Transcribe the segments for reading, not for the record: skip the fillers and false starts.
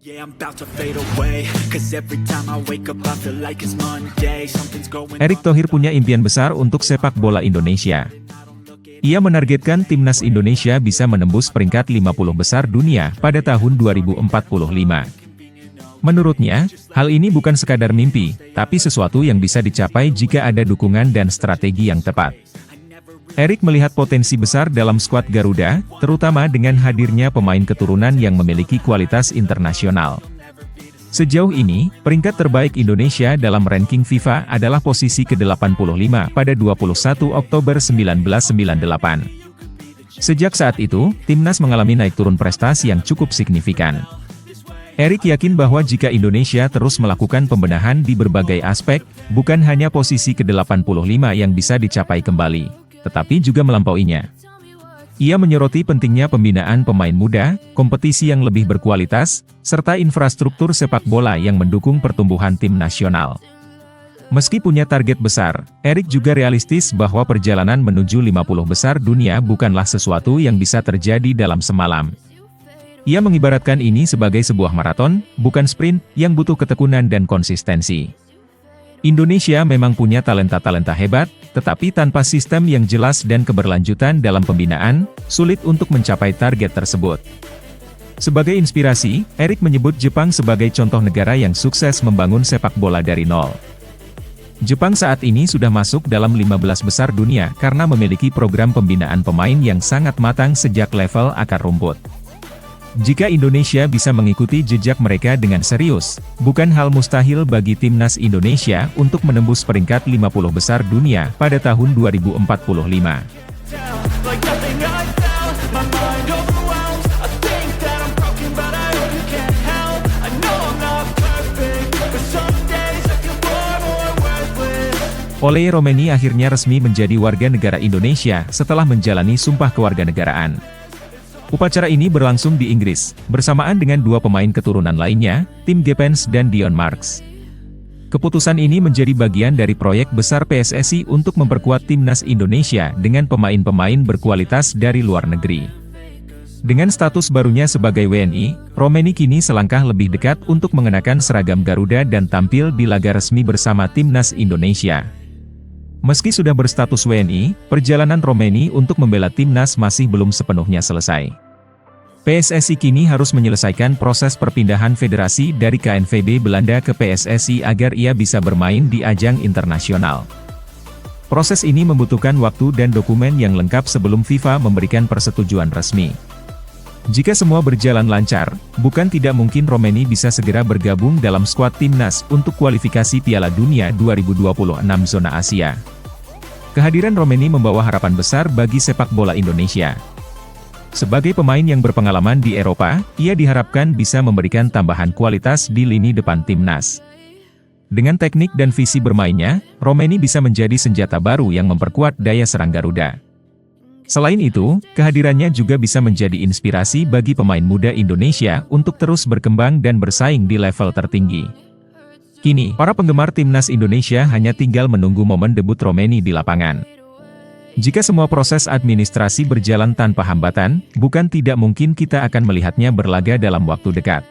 Yeah, I'm about to fade away, 'cause every time I wake up I feel like it's Monday, something's going Erick Thohir punya impian besar untuk sepak bola Indonesia. Ia menargetkan timnas Indonesia bisa menembus peringkat 50 besar dunia pada tahun 2045. Menurutnya, hal ini bukan sekadar mimpi, tapi sesuatu yang bisa dicapai jika ada dukungan dan strategi yang tepat. Erick melihat potensi besar dalam skuad Garuda, terutama dengan hadirnya pemain keturunan yang memiliki kualitas internasional. Sejauh ini, peringkat terbaik Indonesia dalam ranking FIFA adalah posisi ke-85 pada 21 Oktober 1998. Sejak saat itu, timnas mengalami naik turun prestasi yang cukup signifikan. Erick yakin bahwa jika Indonesia terus melakukan pembenahan di berbagai aspek, bukan hanya posisi ke-85 yang bisa dicapai kembali, tetapi juga melampauinya. Ia menyoroti pentingnya pembinaan pemain muda, kompetisi yang lebih berkualitas, serta infrastruktur sepak bola yang mendukung pertumbuhan tim nasional. Meski punya target besar, Erick juga realistis bahwa perjalanan menuju 50 besar dunia bukanlah sesuatu yang bisa terjadi dalam semalam. Ia mengibaratkan ini sebagai sebuah maraton, bukan sprint, yang butuh ketekunan dan konsistensi. Indonesia memang punya talenta-talenta hebat, tetapi tanpa sistem yang jelas dan keberlanjutan dalam pembinaan, sulit untuk mencapai target tersebut. Sebagai inspirasi, Erick menyebut Jepang sebagai contoh negara yang sukses membangun sepak bola dari nol. Jepang saat ini sudah masuk dalam 15 besar dunia karena memiliki program pembinaan pemain yang sangat matang sejak level akar rumput. Jika Indonesia bisa mengikuti jejak mereka dengan serius, bukan hal mustahil bagi timnas Indonesia untuk menembus peringkat 50 besar dunia pada tahun 2045. Ole Romeni akhirnya resmi menjadi warga negara Indonesia setelah menjalani sumpah kewarganegaraan. Upacara ini berlangsung di Inggris, bersamaan dengan dua pemain keturunan lainnya, Tim Geppens dan Dion Marks. Keputusan ini menjadi bagian dari proyek besar PSSI untuk memperkuat timnas Indonesia dengan pemain-pemain berkualitas dari luar negeri. Dengan status barunya sebagai WNI, Romeni kini selangkah lebih dekat untuk mengenakan seragam Garuda dan tampil di laga resmi bersama timnas Indonesia. Meski sudah berstatus WNI, perjalanan Romeni untuk membela timnas masih belum sepenuhnya selesai. PSSI kini harus menyelesaikan proses perpindahan federasi dari KNVB Belanda ke PSSI agar ia bisa bermain di ajang internasional. Proses ini membutuhkan waktu dan dokumen yang lengkap sebelum FIFA memberikan persetujuan resmi. Jika semua berjalan lancar, bukan tidak mungkin Romeni bisa segera bergabung dalam skuad timnas untuk kualifikasi Piala Dunia 2026 zona Asia. Kehadiran Romeni membawa harapan besar bagi sepak bola Indonesia. Sebagai pemain yang berpengalaman di Eropa, ia diharapkan bisa memberikan tambahan kualitas di lini depan timnas. Dengan teknik dan visi bermainnya, Romeni bisa menjadi senjata baru yang memperkuat daya serang Garuda. Selain itu, kehadirannya juga bisa menjadi inspirasi bagi pemain muda Indonesia untuk terus berkembang dan bersaing di level tertinggi. Kini, para penggemar timnas Indonesia hanya tinggal menunggu momen debut Romeni di lapangan. Jika semua proses administrasi berjalan tanpa hambatan, bukan tidak mungkin kita akan melihatnya berlaga dalam waktu dekat.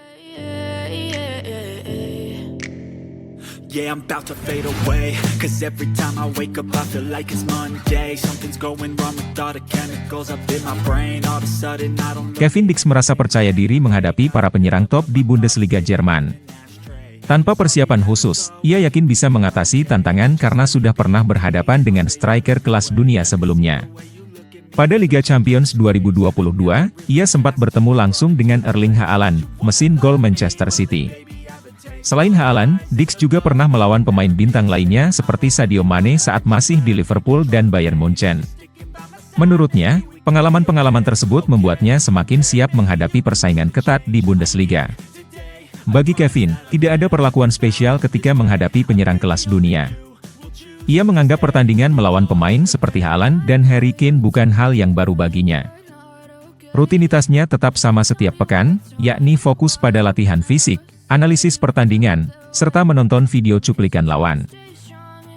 Yeah, I'm about to fade away, 'cause every time I wake up I feel like it's Monday, something's going wrong with all the chemicals up in my brain, all of a sudden I don't know. Kevin Dix merasa percaya diri menghadapi para penyerang top di Bundesliga Jerman. Tanpa persiapan khusus, ia yakin bisa mengatasi tantangan karena sudah pernah berhadapan dengan striker kelas dunia sebelumnya. Pada Liga Champions 2022, ia sempat bertemu langsung dengan Erling Haaland, mesin gol Manchester City. Selain Haaland, Dix juga pernah melawan pemain bintang lainnya seperti Sadio Mane saat masih di Liverpool dan Bayern Munchen. Menurutnya, pengalaman-pengalaman tersebut membuatnya semakin siap menghadapi persaingan ketat di Bundesliga. Bagi Kevin, tidak ada perlakuan spesial ketika menghadapi penyerang kelas dunia. Ia menganggap pertandingan melawan pemain seperti Haaland dan Harry Kane bukan hal yang baru baginya. Rutinitasnya tetap sama setiap pekan, yakni fokus pada latihan fisik, analisis pertandingan, serta menonton video cuplikan lawan.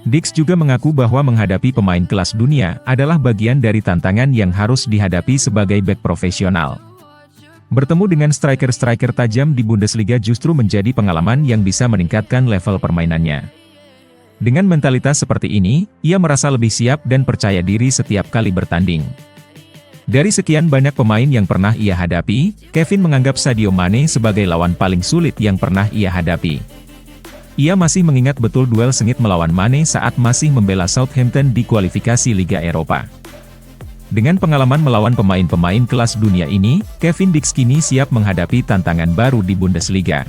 Dix juga mengaku bahwa menghadapi pemain kelas dunia adalah bagian dari tantangan yang harus dihadapi sebagai bek profesional. Bertemu dengan striker-striker tajam di Bundesliga justru menjadi pengalaman yang bisa meningkatkan level permainannya. Dengan mentalitas seperti ini, ia merasa lebih siap dan percaya diri setiap kali bertanding. Dari sekian banyak pemain yang pernah ia hadapi, Kevin menganggap Sadio Mane sebagai lawan paling sulit yang pernah ia hadapi. Ia masih mengingat betul duel sengit melawan Mane saat masih membela Southampton di kualifikasi Liga Eropa. Dengan pengalaman melawan pemain-pemain kelas dunia ini, Kevin Dix kini siap menghadapi tantangan baru di Bundesliga.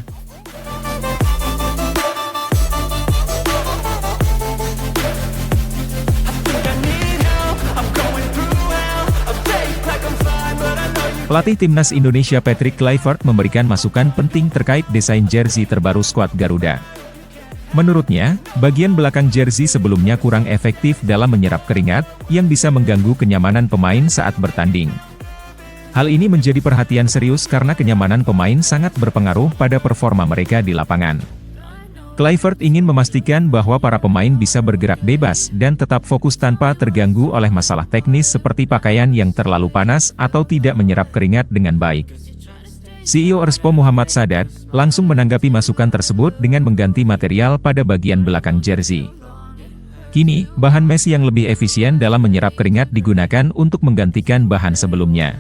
Pelatih Timnas Indonesia Patrick Kluivert memberikan masukan penting terkait desain jersey terbaru skuad Garuda. Menurutnya, bagian belakang jersey sebelumnya kurang efektif dalam menyerap keringat, yang bisa mengganggu kenyamanan pemain saat bertanding. Hal ini menjadi perhatian serius karena kenyamanan pemain sangat berpengaruh pada performa mereka di lapangan. Kluivert ingin memastikan bahwa para pemain bisa bergerak bebas dan tetap fokus tanpa terganggu oleh masalah teknis seperti pakaian yang terlalu panas atau tidak menyerap keringat dengan baik. CEO Erspo Muhammad Sadat langsung menanggapi masukan tersebut dengan mengganti material pada bagian belakang jersey. Kini, bahan mesh yang lebih efisien dalam menyerap keringat digunakan untuk menggantikan bahan sebelumnya.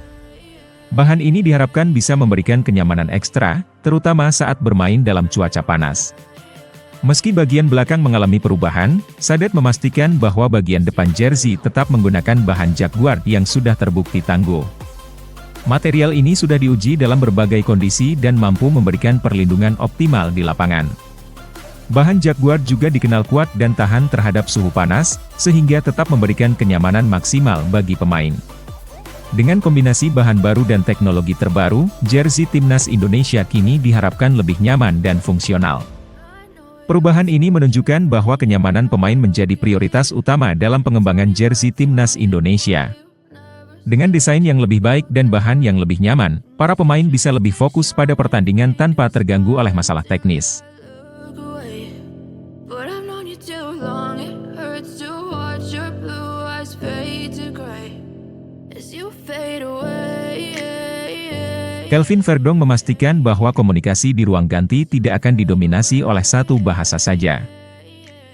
Bahan ini diharapkan bisa memberikan kenyamanan ekstra, terutama saat bermain dalam cuaca panas. Meski bagian belakang mengalami perubahan, Sadat memastikan bahwa bagian depan jersey tetap menggunakan bahan Jaguar yang sudah terbukti tangguh. Material ini sudah diuji dalam berbagai kondisi dan mampu memberikan perlindungan optimal di lapangan. Bahan Jaguar juga dikenal kuat dan tahan terhadap suhu panas, sehingga tetap memberikan kenyamanan maksimal bagi pemain. Dengan kombinasi bahan baru dan teknologi terbaru, jersey Timnas Indonesia kini diharapkan lebih nyaman dan fungsional. Perubahan ini menunjukkan bahwa kenyamanan pemain menjadi prioritas utama dalam pengembangan jersey Timnas Indonesia. Dengan desain yang lebih baik dan bahan yang lebih nyaman, para pemain bisa lebih fokus pada pertandingan tanpa terganggu oleh masalah teknis. Kelvin Verdong memastikan bahwa komunikasi di ruang ganti tidak akan didominasi oleh satu bahasa saja.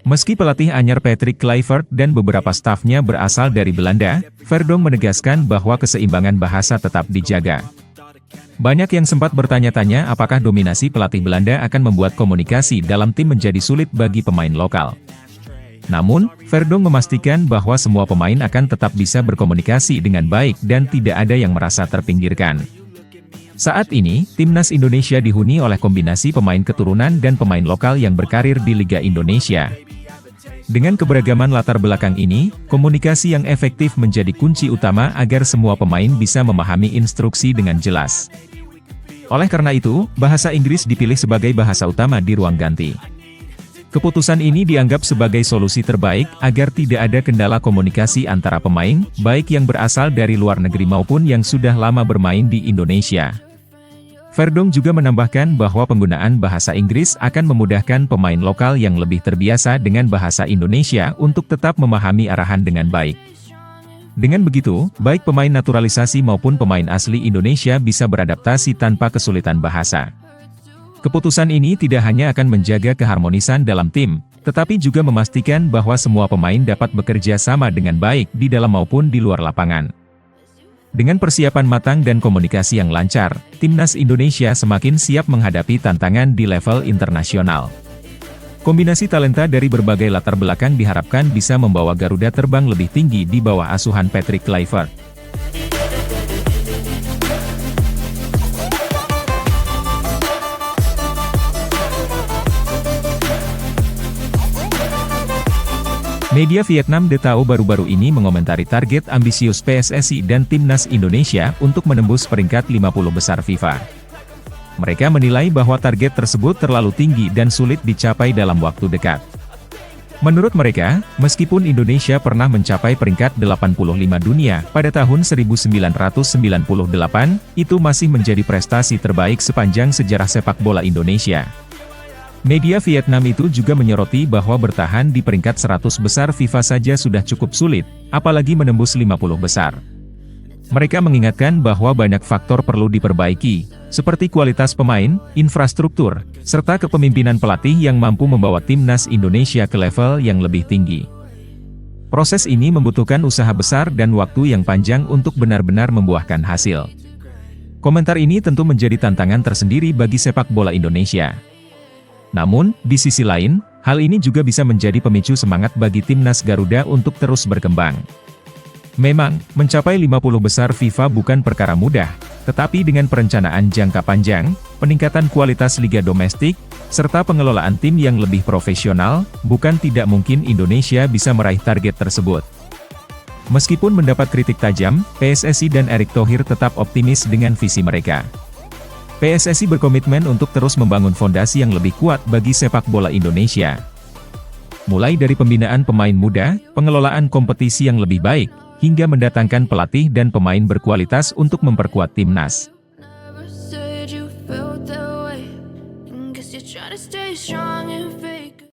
Meski pelatih anyar Patrick Kluivert dan beberapa stafnya berasal dari Belanda, Verdong menegaskan bahwa keseimbangan bahasa tetap dijaga. Banyak yang sempat bertanya-tanya apakah dominasi pelatih Belanda akan membuat komunikasi dalam tim menjadi sulit bagi pemain lokal. Namun, Verdong memastikan bahwa semua pemain akan tetap bisa berkomunikasi dengan baik dan tidak ada yang merasa terpinggirkan. Saat ini, Timnas Indonesia dihuni oleh kombinasi pemain keturunan dan pemain lokal yang berkarir di Liga Indonesia. Dengan keberagaman latar belakang ini, komunikasi yang efektif menjadi kunci utama agar semua pemain bisa memahami instruksi dengan jelas. Oleh karena itu, bahasa Inggris dipilih sebagai bahasa utama di ruang ganti. Keputusan ini dianggap sebagai solusi terbaik agar tidak ada kendala komunikasi antara pemain, baik yang berasal dari luar negeri maupun yang sudah lama bermain di Indonesia. Verdong juga menambahkan bahwa penggunaan bahasa Inggris akan memudahkan pemain lokal yang lebih terbiasa dengan bahasa Indonesia untuk tetap memahami arahan dengan baik. Dengan begitu, baik pemain naturalisasi maupun pemain asli Indonesia bisa beradaptasi tanpa kesulitan bahasa. Keputusan ini tidak hanya akan menjaga keharmonisan dalam tim, tetapi juga memastikan bahwa semua pemain dapat bekerja sama dengan baik di dalam maupun di luar lapangan. Dengan persiapan matang dan komunikasi yang lancar, Timnas Indonesia semakin siap menghadapi tantangan di level internasional. Kombinasi talenta dari berbagai latar belakang diharapkan bisa membawa Garuda terbang lebih tinggi di bawah asuhan Patrick Kluivert. Media Vietnam The Tao baru-baru ini mengomentari target ambisius PSSI dan Timnas Indonesia untuk menembus peringkat 50 besar FIFA. Mereka menilai bahwa target tersebut terlalu tinggi dan sulit dicapai dalam waktu dekat. Menurut mereka, meskipun Indonesia pernah mencapai peringkat 85 dunia pada tahun 1998, itu masih menjadi prestasi terbaik sepanjang sejarah sepak bola Indonesia. Media Vietnam itu juga menyoroti bahwa bertahan di peringkat 100 besar FIFA saja sudah cukup sulit, apalagi menembus 50 besar. Mereka mengingatkan bahwa banyak faktor perlu diperbaiki, seperti kualitas pemain, infrastruktur, serta kepemimpinan pelatih yang mampu membawa timnas Indonesia ke level yang lebih tinggi. Proses ini membutuhkan usaha besar dan waktu yang panjang untuk benar-benar membuahkan hasil. Komentar ini tentu menjadi tantangan tersendiri bagi sepak bola Indonesia. Namun, di sisi lain, hal ini juga bisa menjadi pemicu semangat bagi timnas Garuda untuk terus berkembang. Memang, mencapai 50 besar FIFA bukan perkara mudah, tetapi dengan perencanaan jangka panjang, peningkatan kualitas liga domestik, serta pengelolaan tim yang lebih profesional, bukan tidak mungkin Indonesia bisa meraih target tersebut. Meskipun mendapat kritik tajam, PSSI dan Erick Thohir tetap optimis dengan visi mereka. PSSI berkomitmen untuk terus membangun fondasi yang lebih kuat bagi sepak bola Indonesia. Mulai dari pembinaan pemain muda, pengelolaan kompetisi yang lebih baik, hingga mendatangkan pelatih dan pemain berkualitas untuk memperkuat timnas. Never said you felt that way. Guess you're trying to stay strong and